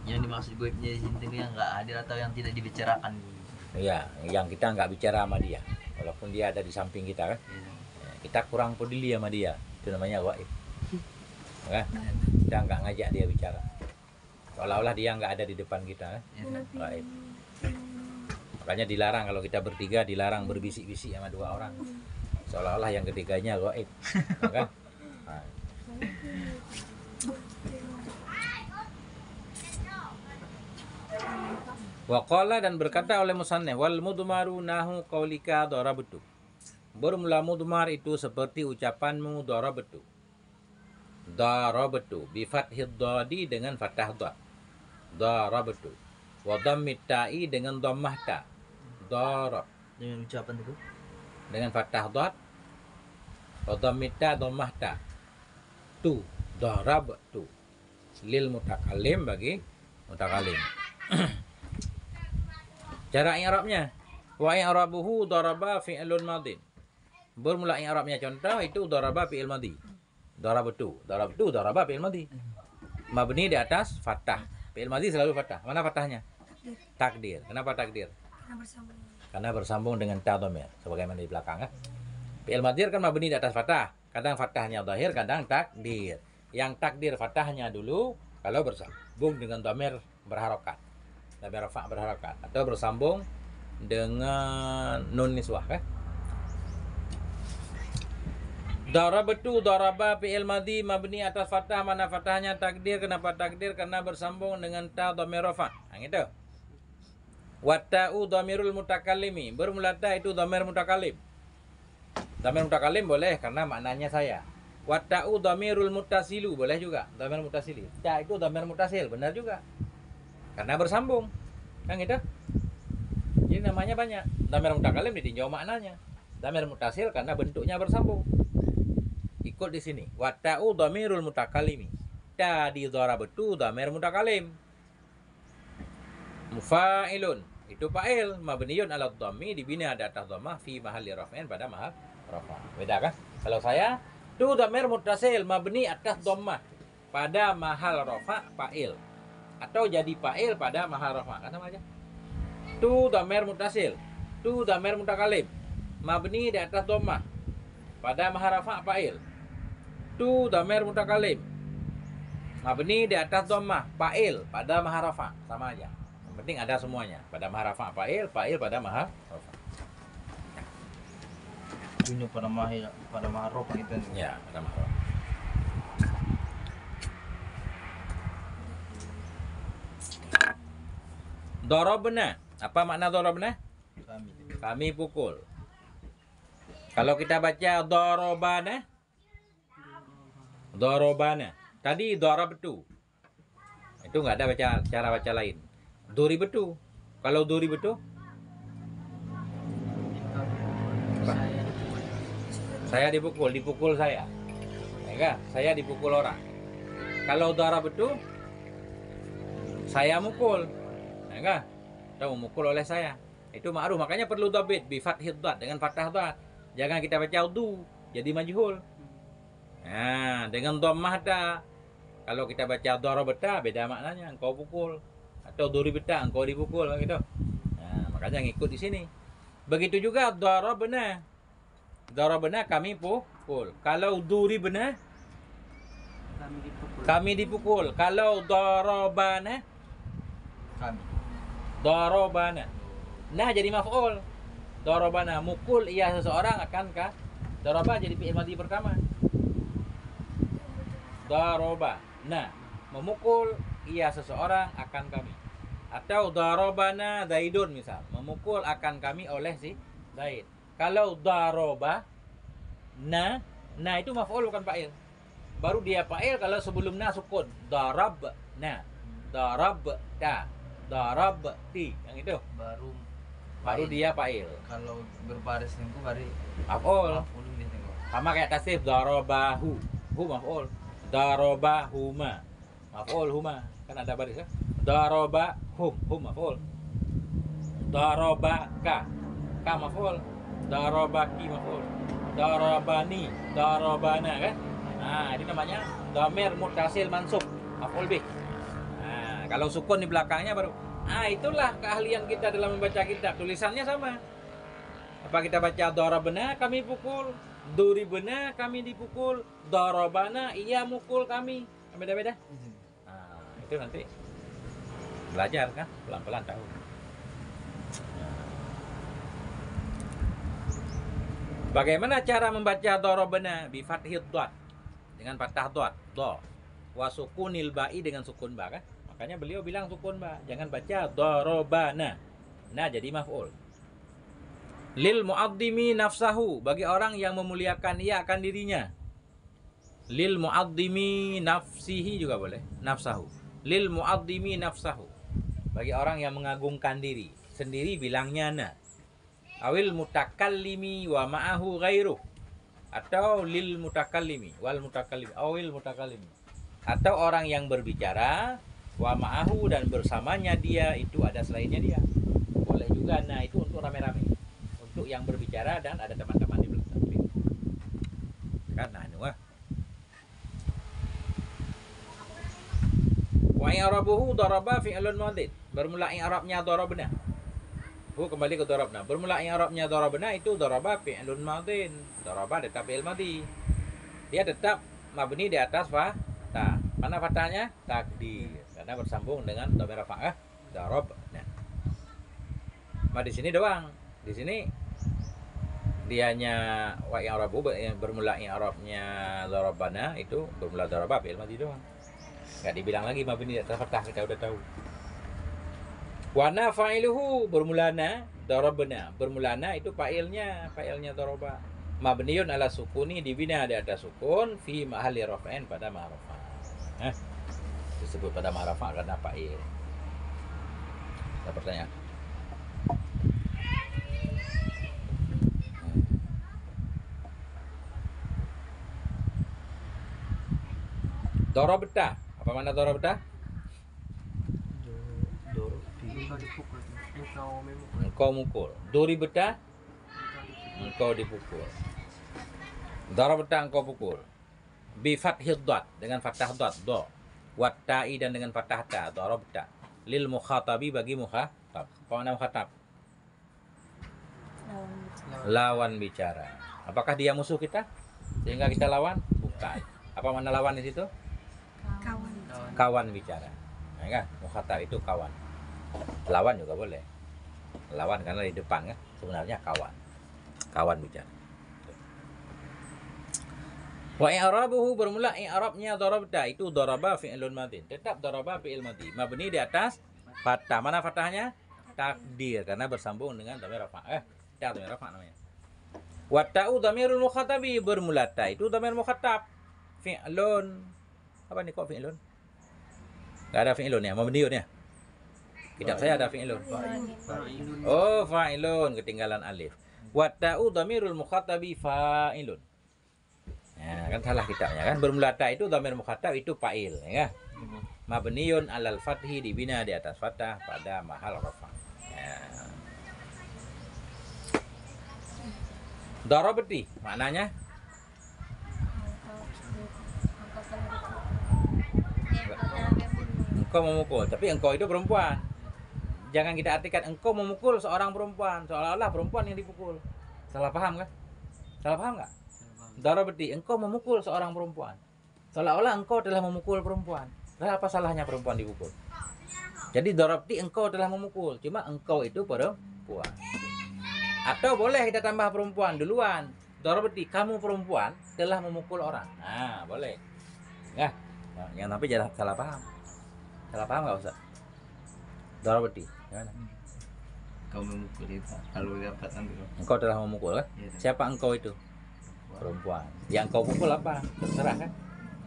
Yang dimaksud gue di sini yang nggak hadir atau yang tidak dibicarakan. Ya, yang kita nggak bicara sama dia, walaupun dia ada di samping kita kan. Ya, kita kurang peduli sama dia, itu namanya ghaib. Kan? Kita nggak ngajak dia bicara, seolah-olah dia nggak ada di depan kita kan. Ghaib. Makanya dilarang kalau kita bertiga, dilarang berbisik-bisik sama dua orang. seolah-olah yang ketiganya gaib. Kan? Nah. Waqala dan berkata oleh musannif wal mudmaru nahu qaulika darabtu. Bermula mudmar itu seperti ucapanmu darabtu. Darabtu bi fathid dadi dengan fathah dad. Darabtu. Wa dhammit ta'i dengan dhammah ta. Darab Dengan ucapan itu. dengan fathah dad. Wa dhammit ta dhammah ta. Tu darabtu. Lil mutakallim bagi mutakallim. Cara i'rabnya wa i'rabuhu daraba fi'lun madin. Bermula i'rabnya contoh itu daraba fi'il madhi. Darabtu daraba fi'il madhi. Mabni di atas fathah. Fi'il madhi selalu fathah. Mana fathahnya? Takdir. Kenapa takdir? Karena bersambung dengan ta dhamir sebagaimana di belakang kan. Fi'il madhi kan mabni di atas fathah. Kadang fathahnya dhahir, kadang takdir. Yang takdir fathahnya dulu kalau bersambung dengan dhamir berharokat. Dhamir rafa' berharokat atau bersambung dengan nun niswah kan. Darabtu daraba fi'il madhi mabni atas fathah, mana fathahnya takdir. Kenapa takdir? Karena bersambung dengan ta dhamir rafa'. Yang itu. Wa ta'u dhamirul mutakallimi. Bermula ta itu dhamir mutakallim. Dhamir mutakallim boleh karena maknanya saya. Wa ta'u dhamirul muttasilu boleh juga. Dhamir muttasili. Ta itu dhamir muttasil, benar juga. Karena bersambung. Kan gitu. Jadi namanya banyak. Dhamir mutakallim ditinjau maknanya. Dhamir muttasil karena bentuknya bersambung. Ikut di sini. Wa ta'u dhamirul mutakallimi. Ta di darabtu dhamir mutakallim. Mufa'ilun itu fa'il mabniyun ala dhammi dibina ada atas dhammah fi mahalli raf'in pada mahal rafa'. Beda kan? Kalau saya tu dhamir muttasil mabni atas dhammah pada mahal rafa' fa'il. Atau jadi fa'il pada mahal rafa'. Kan sama aja. Tu dhamir muttasil, tu dhamir mutakallim mabni di atas dhammah pada mahal rafa' fa'il. Tu dhamir mutakallim mabni di atas dhammah fa'il pada mahal rafa'. Sama aja. Yang penting ada semuanya. Pada mahal rafa' fa'il, fa'il pada mahal rafa'. Tunjuk pada mahal rofa itu. Ya, pada mahal rafa'. Darabna. Apa makna darabna? Kami. Kami pukul. Kalau kita baca darabana. Darabana. Tadi darabtu. Itu enggak ada cara baca lain. Duribtu. Kalau duribtu saya dipukul saya. Ya enggak? Saya dipukul orang. Kalau darabtu saya mukul. Ya enggak? Tahu mukul oleh saya. Itu ma'ruf, makanya perlu dhabit bi fathid dad dengan fathah dad. Jangan kita baca du jadi majhul. Nah, dengan dhammah ta. Kalau kita baca darabta beda maknanya, engkau pukul. Atau duribta engkau dipukul gitu. Nah, makanya ngikut di sini. Begitu juga darabna. Darabna kami pukul. Kalau duribna Kami dipukul. kami dipukul. Kalau darabana Kami. darabana. Nah jadi maf'ul. Darabana mukul ia seseorang akankah? Daraba jadi fi'il madhi pertama. Daraba. Nah, memukul ia seseorang akan kami. Atau darabana Zaidun misal, memukul akan kami oleh si Zaid. Kalau daraba na itu maf'ul bukan fa'il. Baru dia fa'il kalau sebelum na sukun. Darabna. Darabta. Darabti. Yang itu. Baru dia fa'il. Kalau berbaris itu baru Maf'ul. ulun dia tengok. Sama kayak tasrif darabahu. Hu maf'ul. Darabahuma. Maf'ul huma. Kan ada baris kan? Darabahum. Hum maf'ul. Darabaka. Ka maf'ul. Darabaki maf'ul. Darabani. Darabana kan? Nah, ini namanya dhamir muttasil mansub. Maf'ul bih. Nah, kalau sukun di belakangnya baru. Itulah keahlian kita dalam membaca kitab. Tulisannya sama. Apa kita baca darabna kami pukul, duribna kami dipukul, darabana ia mukul kami. Beda-beda. Nah, itu nanti belajar kan, pelan-pelan tahu. Bagaimana cara membaca darabna? Bi fathid dad. Dengan fathah dad, do. Wa sukunil ba'i dengan sukun ba kan? Makanya beliau bilang sukun ba, jangan baca darabana. Nah, jadi maf'ul. Lil mu'addimi nafsahu, bagi orang yang memuliakan ia akan dirinya. Lil mu'addimi nafsihi juga boleh, nafsahu. Lil mu'addimi nafsahu, bagi orang yang mengagungkan diri sendiri bilangnya na. Awil mutakallimi wa ma'ahu ghairuh, atau lil mutakallimi wal mutakallimi, awil mutakallimi, atau orang yang berbicara wa ma'ahu dan bersamanya dia itu ada selainnya dia. Boleh juga, nah itu untuk rame-rame, untuk yang berbicara dan ada teman-teman di belakang. Kan nah ini wah. Wa i'rabuhu daraba fi'lun madid. Bermula i'rabnya darabna. Kembali ke darabna. Bermula i'rabnya darabna itu daraba fi'lun madin. Daraba tetap fi'il madhi. Dia tetap mabni di atas fathah. Mana fathahnya? Takdir. Karena bersambung dengan dhamir rafa'ah darabna. Nah, di sini doang. Di sini dianya wa i'rabu bermula i'rabnya darabana itu bermula daraba fi'il madhi doang. Enggak dibilang lagi mabni di atas fathah, kita udah tahu. Wana fa'iluhu bermulana darabna. Bermulana itu fa'ilnya daraba. Mabniun ala sukuni, dibina di atas sukun fi mahalli raf'in pada ma'rafa. Disebut pada ma'rafa karena fa'il. Ada pertanyaan? Darabta. Apa mana darabta? Engkau dipukul. Engkau memukul. Engkau mukul. Duribta? Engkau dipukul. Darabta engkau pukul. Bi fathid dad dengan fathah dad do. Wat ta'i dan dengan fathah ta darabta. Lil mukhatabi bagi mukhatab. Apa mana mukhatab? Lawan bicara. Apakah dia musuh kita sehingga kita lawan? Bukan. Apa mana lawan di situ? Kawan. Kawan bicara. Nah, kan? Mukhatab itu kawan. Lawan juga boleh. Lawan karena di depan kan sebenarnya kawan. Kawan bicara. Wa i'rabuhu bermula i'rabnya darabta itu daraba fi'lun madhi. Tetap daraba fi'il madhi. Mabni di atas fathah. Mana fathahnya? Takdir karena bersambung dengan dhamir rafa'. Dhamir rafa' namanya. Wa ta'u dhamirul mukhatabi bermula ta itu dhamir mukhatab. Fi'lun. Apa nih kok fi'lun? Enggak ada fi'lun ya, mabniun ya. Kitab saya ada fi'lun. Oh, fa'ilun, ketinggalan alif. Wa ta'u dhamirul mukhatabi fa'ilun. Nah, kan salah kitabnya kan. Bermula ta itu dhamir mukhatab itu fa'il, ya. Mabniun alal fathi dibina di atas fathah pada mahal rafa'. Ya. Darabti maknanya engkau memukul, tapi engkau itu perempuan. Jangan kita artikan engkau memukul seorang perempuan, seolah-olah perempuan yang dipukul. Salah paham kan? Salah paham nggak? Darabti, engkau memukul seorang perempuan, seolah-olah engkau telah memukul perempuan. Lah apa salahnya perempuan dipukul? Jadi darabti engkau telah memukul, cuma engkau itu perempuan. Atau boleh kita tambah perempuan duluan. Darabti, kamu perempuan telah memukul orang. Nah, boleh. Nah, yang tapi jangan salah paham. Salah paham nggak Ustaz? Darabti, gimana? Kau memukul itu. Kalau dapat nanti. Engkau telah memukul kan? Iya. Siapa engkau itu? Perempuan. Yang kau pukul apa? Terserah kan?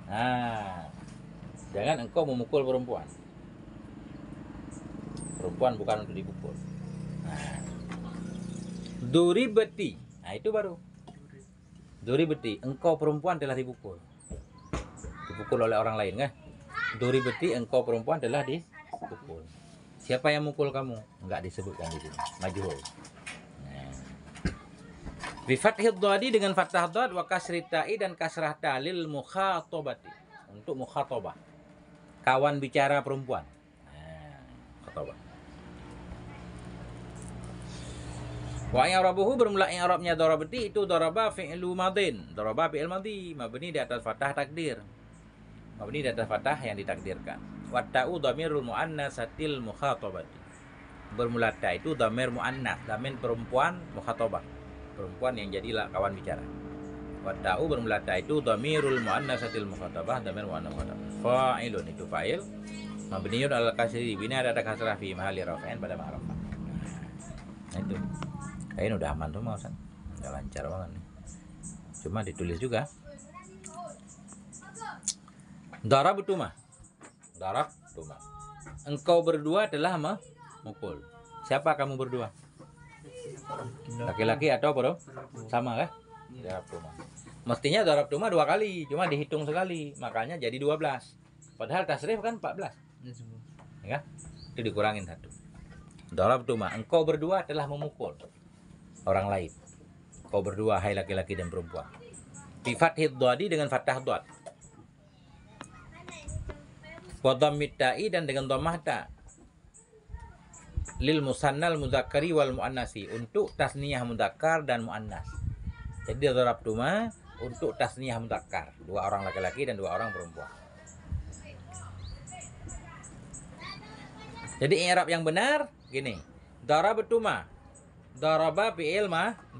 Nah, jangan engkau memukul perempuan. Perempuan bukan untuk dipukul. Nah. Duribati. Nah, itu baru. Duribati, engkau perempuan telah dipukul. Dipukul oleh orang lain kan? Duribati, engkau perempuan telah dipukul. Siapa yang mukul kamu? Enggak disebutkan di sini. Majhul. Nah. Bi fathid dhadi dengan fathah dhad wa kasri ta'i dan kasrah ta lil mukhatabati. Untuk mukhatabah. Kawan bicara perempuan. Nah, mukhatabah. Wa i'rabuhu bermula i'rabnya darabati itu daraba fi'lu madin. Daraba fi'il madhi mabni di atas fathah takdir. Mabni di atas fathah yang ditakdirkan. Wa ta'u dhamirul muannatsatil mukhatabati. Bermula ta itu dhamir muannas, dhamir perempuan mukhatabah. perempuan yang jadilah kawan bicara. Wa ta'u bermula ta itu dhamirul muannatsatil mukhatabah, dhamir muannats mukhatabah. Fa'ilun itu fa'il mabniun al kasri bina ada kasrah fi mahalli raf'in pada ma'ruf. Nah itu. Kayaknya udah aman tuh Ustaz. Udah lancar banget nih. Cuma ditulis juga. Darabtuma. Darabtuma. Engkau berdua telah memukul. Siapa kamu berdua? Laki-laki atau bro? Sama kan? Darabtuma. Mestinya darabtuma 2 kali, cuma dihitung sekali. Makanya jadi 12. Padahal tasrif kan 14. Ya, itu dikurangin 1. Darabtuma, engkau berdua telah memukul orang lain. Kau berdua hai laki-laki dan perempuan. Bi fathid dhadi dengan fathah dhad. Wa dhammit ta'i dan dengan dhammah ta. Lil musannal mudzakkari wal muannasi, untuk tasniyah mudzakkar dan muannas. Jadi darabtuma untuk tasniyah mudzakkar, 2 orang laki-laki dan 2 orang perempuan. Jadi i'rab yang benar gini. Darabtuma. Daraba fi'il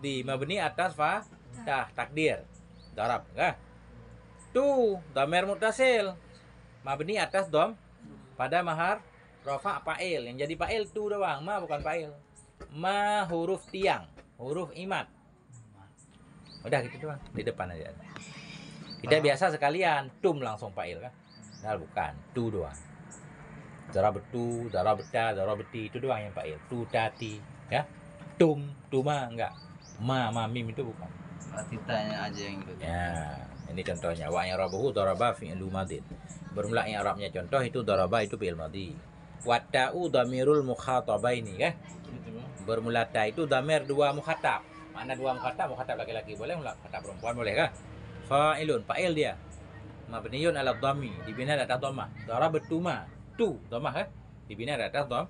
di mabni atas fathah takdir. Darab, enggak? Tu dhamir muttasil mabni atas dom pada mahar rafa fa'il. Yang jadi fa'il tu doang, ma bukan fa'il. Ma huruf tiang, huruf imad. Udah gitu doang, di depan aja. Kita biasa sekalian tum langsung fa'il kan. Nah, bukan, tu doang. Darabtu, darabta, darabti itu doang yang fa'il. Tu tati, ya. Tum, tuma enggak. Ma mim itu bukan. Titanya aja yang gitu. Ya, ini contohnya. Wa i'rabuhu daraba fi'lu madin. Bermula i'rabnya contoh itu daraba itu fi'il madhi. Wa ta'u dhamirul mukhatabaini kan? Bermula ta itu dhamir 2 mukhatab. Mana 2 mukhatab? Mukhatab laki-laki boleh, mukhatab perempuan boleh kan? Fa'ilun, fa'il dia. Mabniyun 'ala dhammi, dibina di atas dhammah. Darabtuma, tu dhammah kan? Dibina di atas dhamm.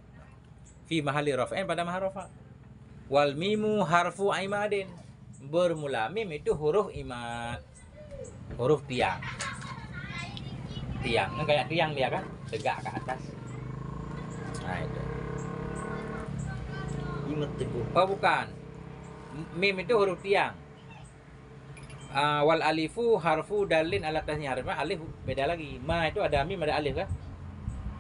Fi mahalli raf'in pada mahal rafa'. Wal mimu harfu imadin. Bermula mim itu huruf imad. Huruf tiang. Tiang, kan kayak tiang dia kan? Tegak ke atas. Nah itu. Imat teguh. Oh bukan. Mim itu huruf tiang. Wal alifu harfu dalin ala tasnya. Alif beda lagi. Ma itu ada mim ada alif kan?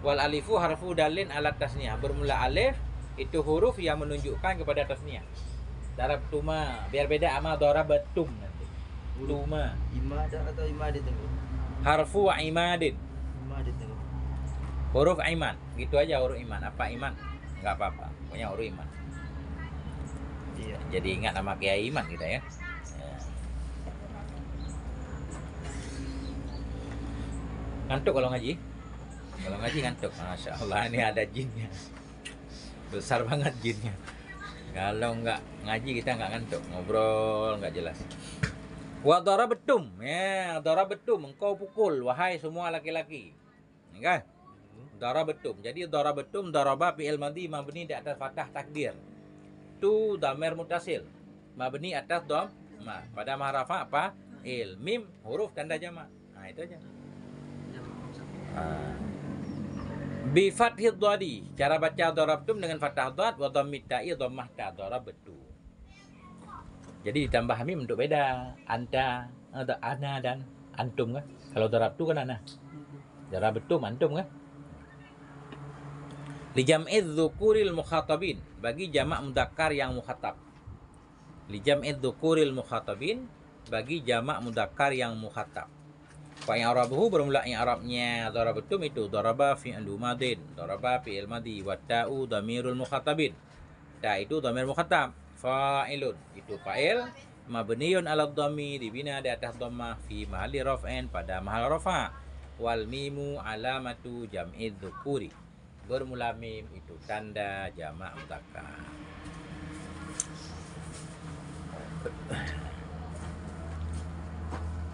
Wal alifu harfu dalin ala tasnya. Bermula alif itu huruf yang menunjukkan kepada tasniah. Darabtuma biar beda sama darabatum nanti. Tuma Imadah atau imadit itu? harfu imadin. Imadit itu. Huruf iman. Gitu aja huruf iman. Apa iman? Enggak apa-apa. Pokoknya huruf iman. Iya. Jadi ingat nama Kiai Iman kita ya. Ngantuk kalau ngaji? Kalau ngaji ngantuk. Masya Allah ini ada jinnya. Besar banget jinnya. Kalau nggak ngaji kita nggak ngantuk, ngobrol nggak jelas. Wa darabtum, ya darabtum, engkau pukul wahai semua laki-laki. Ini kan? Darabtum. Jadi darabtum daraba fi'il madhi mabni di atas fathah takdir. Tu dhamir muttasil mabni atas dhamma pada mahrafa apa? Il mim huruf tanda jamak. Nah itu aja. Bi fathid dhadi, cara baca darabtum dengan fathah dhad wa dhammit ta'i dhammah ta darabtu. Jadi ditambah mim untuk beda. Anta, ada ana dan antum kan? Kalau darabtu kan ana. Darabtum antum kan? Li jam'iz dzukuril mukhatabin, bagi jamak mudzakkar yang mukhatab. Li jam'iz dzukuril mukhatabin, bagi jamak mudzakkar yang mukhatab. Fa i'rabuhu bermula i'rabnya darabtum itu daraba fi'lu madin, daraba fi'il madhi wa ta'u dhamirul mukhatabin. Ta itu dhamir mukhatab, fa'ilun itu fa'il mabniun 'ala dhammi dibina di atas dhammah fi mahalli raf'in pada mahal rafa'. Wal mimu alamatu jam'i dzukuri, bermula mim itu tanda jamak mudzakkar.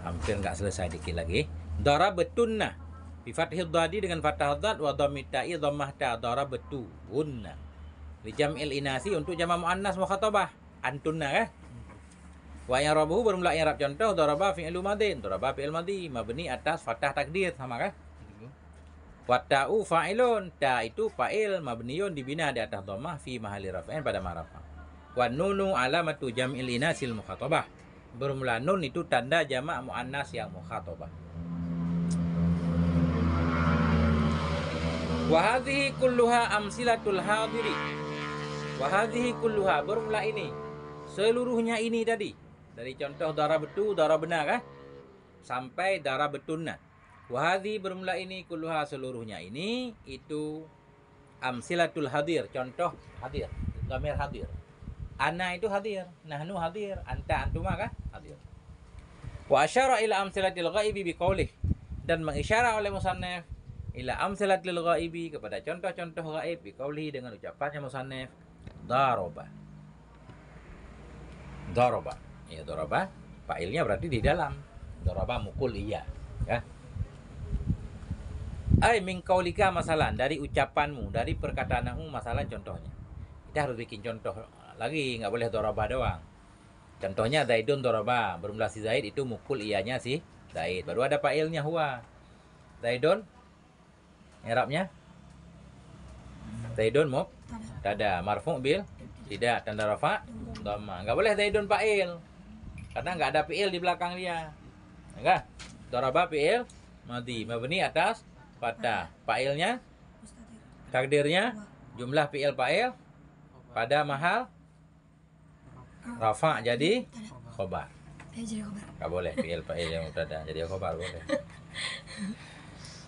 Hampir nggak selesai, dikit lagi. Darabtunna bi fathil dhadi dengan fathah dhad wa dhammit ta'i dhammah ta darabtuhunna. Li jam'il inasi untuk jamak muannas mukhatabah antunna kan? Wa i'rabuhu bermula i'rab contoh daraba fi'lu madin, daraba fi'il madhi mabni atas fathah takdir sama kan? Wa ta'u fa'ilun, ta itu fa'il mabniun dibina di atas dhammah fi mahalli raf'in pada ma'rafa. Wa nunu alamatu jam'il inasil mukhatabah. Bermula nun itu tanda jamak muannas yang mukhatabah. Wa hadhihi kulluha amsilatul hadiri. Wa hadhihi kulluha, bermula ini. Seluruhnya ini tadi. Dari contoh darabtu, darabna kah? Sampai darabtunna. Wa hadhihi, bermula ini, kulluha, seluruhnya ini, itu amsilatul hadir, contoh hadir, dhamir hadir. Ana itu hadir, nahnu hadir, anta antuma kah? Hadir. Wa asyara ila amsilatil ghaibi biqaulih, dan mengisyarah oleh musannaf ila amsilatil ghaibi, kepada contoh-contoh gaib biqaulih, dengan ucapannya musannaf daraba. Daraba. Ya, daraba fa'ilnya berarti di dalam. Daraba mukul iya, ya. Ai min qaulika masalan, dari ucapanmu, dari perkataanmu masalah contohnya. Kita harus bikin contoh lagi, nggak boleh daraba doang. Contohnya Zaidun daraba, bermula si Zaid itu mukul iyanya si Zaid. Baru ada fa'ilnya huwa. Zaidun i'rabnya Zaidun mubtada, marfu' bil tidak, tanda rafa dhamma. Nggak boleh Zaidun fa'il, karena nggak ada fi'il di belakang dia. Enggak? Daraba fi'il madhi mabni atas fathah. Fa'ilnya takdirnya jumlah fi'il fa'il pada mahal rafa jadi khobar. Jadi khabar. Nggak boleh fi'il fa'il yang mubtada jadi khobar, boleh.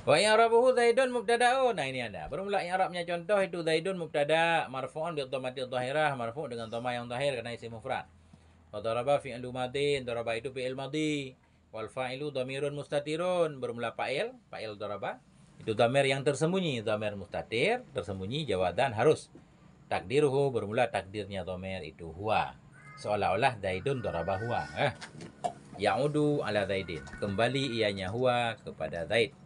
Wa i'rabuhu Zaidun mubtada'un. Nah, ini ada. Bermula i'rabnya contoh itu Zaidun mubtada marfu'un bi dhammati dhahirah, marfu' dengan dhamma yang zahir karena isim mufrad. Wa daraba fi'lu madin, daraba itu fi'il madhi. Wal fa'ilu dhamirun mustatirun, bermula fa'il, fa'il daraba. Itu dhamir yang tersembunyi, dhamir mustatir, tersembunyi, jawadan harus. Takdiruhu, bermula takdirnya dhamir itu huwa. Seolah-olah Zaidun daraba huwa. Ya'udu ala Zaidin, kembali ianya huwa kepada Zaid.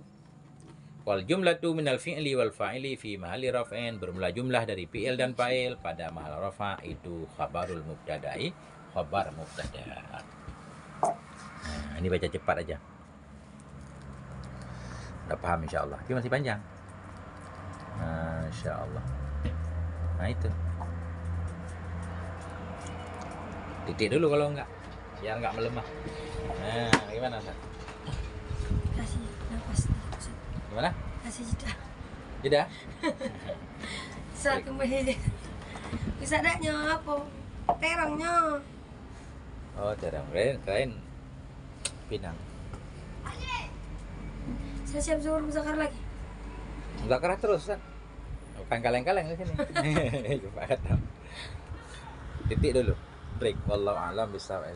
Wal jumlatu minal fi'li wal fa'ili fi mahalli raf'in, bermula jumlah dari fi'il dan fa'il pada mahal rafa' itu khabarul mubtada'i, khabar mubtada'. Nah, ini baca cepat aja. Udah paham insyaAllah. Tapi masih panjang. InsyaAllah. Nah itu. Titik dulu kalau enggak, biar enggak melemah. Nah, gimana Ustaz? Kasih nafas dikit, Ustaz. Gimana? Kasih jeda. Jeda? Ustaz kembali. Bisa daknya apa? Terangnya. Oh, terang. Kirain Pinang. Saya siap zuhur muzakarah lagi. Muzakarah terus, Ustaz. Bukan kaleng-kaleng di sini. Coba kata. Titik dulu. Break. Wallahu a'lam bishawab.